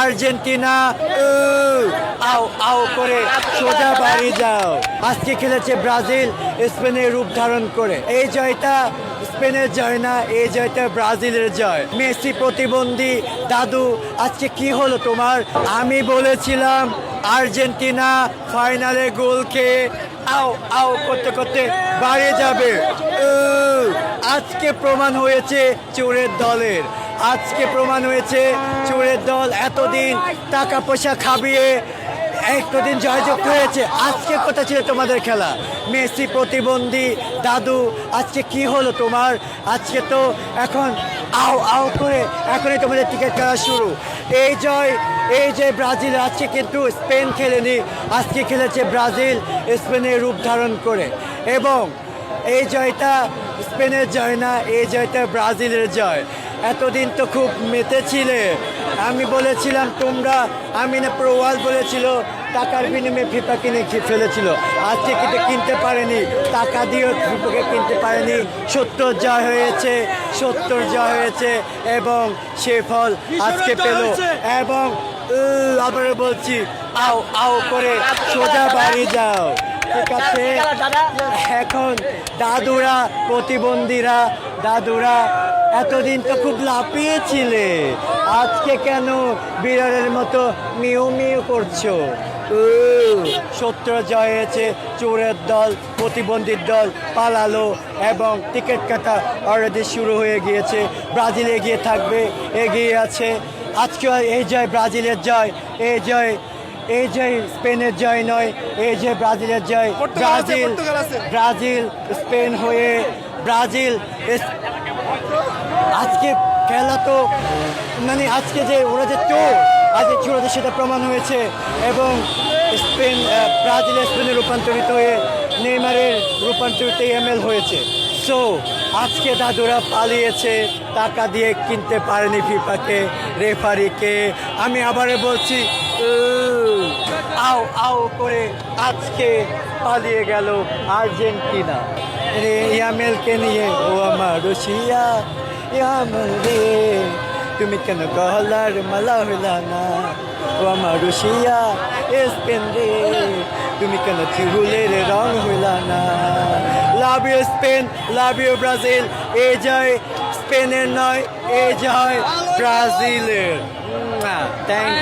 Argentina আও আও করে সোজা বাড়ি যাও। আজকে খেলেছে ব্রাজিল স্পেনের রূপ ধারণ করে। এই জয়টা স্পেনের জয় না, এই জয়টা ব্রাজিলের জয়। মেসি প্রতিবন্ধী দাদু, আজকে কি হলো তোমার? আমি বলেছিলাম আর্জেন্টিনা ফাইনালে গোল খেয়ে আও আও করতে করতে বাড়ি যাবে। আজকে প্রমাণ হয়েছে চোরের দলের, আজকে প্রমাণ হয়েছে চোরের দল এতদিন টাকা পয়সা খাবিয়ে একদিন জয়যুক্ত হয়েছে। আজকে কোথা ছিল তোমাদের খেলা? মেসি প্রতিবন্ধী দাদু, আজকে কি হলো তোমার? আজকে তো এখন আও আও করে এখনই তোমাদের টিকিট খেলা শুরু। এই যে ব্রাজিল, আজকে কিন্তু স্পেন খেলেনি, আজকে খেলেছে ব্রাজিল স্পেনের রূপ ধারণ করে। এবং এই জয়টা স্পেনের জয় না, এই জয়টা ব্রাজিলের জয়। এতদিন তো খুব মেতেছিলে, আমি বলেছিলাম তোমরা, আমি না পুরো ওয়ার্ল্ড বলেছিল টাকার বিনিময়ে ফিফা কিনে ফেলেছিল। আজকে কিন্তু কিনতে পারেনি, টাকা দিয়েও ফিফাকে কিনতে পারেনি। 70 জয় হয়েছে, 70 জয় হয়েছে এবং সে ফল আজকে পেল। এবং আবারও বলছি আও আও করে সোজা বাড়ি যাও। ঠিক আছে, এখন দাদুরা প্রতিবন্ধীরা, দাদুরা এতদিন তো খুব লাফিয়েছিলে, আজকে কেন বিড়ালের মতো মিউ মিউ করছো? 70 জয় হয়েছে, চোরের দল প্রতিবন্ধীর দল পালালো এবং টিকিট কাটা অলরেডি শুরু হয়ে গিয়েছে। ব্রাজিল এগিয়ে থাকবে, এগিয়ে আছে। আজকে এই জয় ব্রাজিলের জয়, এই জয় স্পেনের জয় নয়, এই যে ব্রাজিলের জয়। ব্রাজিল স্পেন হয়ে ব্রাজিল আজকে খেলা তো মানে আজকে যে ওরা যে চোর আজকে চোরাতে সেটা প্রমাণ হয়েছে। এবং ব্রাজিল স্পেনে রূপান্তরিত হয়ে নেইমারের রূপান্তরিত এমএল হয়েছে। সো আজকে দাদুরা পালিয়েছে, টাকা দিয়ে কিনতে পারেনি ফিফাকে, রেফারিকে। আমি আবারও বলছি আও আও করে আজকে পালিয়ে গেল আর্জেন্টিনা। রে ইয়ামেলকে নিয়ে ও আমার রশিয়া ইয়ামেল রে, তুমি কেন গলার মালা হইলা না? ও আমার রশিয়া স্পেন রে, তুমি কেন চুলের রং হইলা না? Love you Spain, love you Brazil. এই জয় স্পেনের নয়, এই জয় ব্রাজিলের। থ্যাংক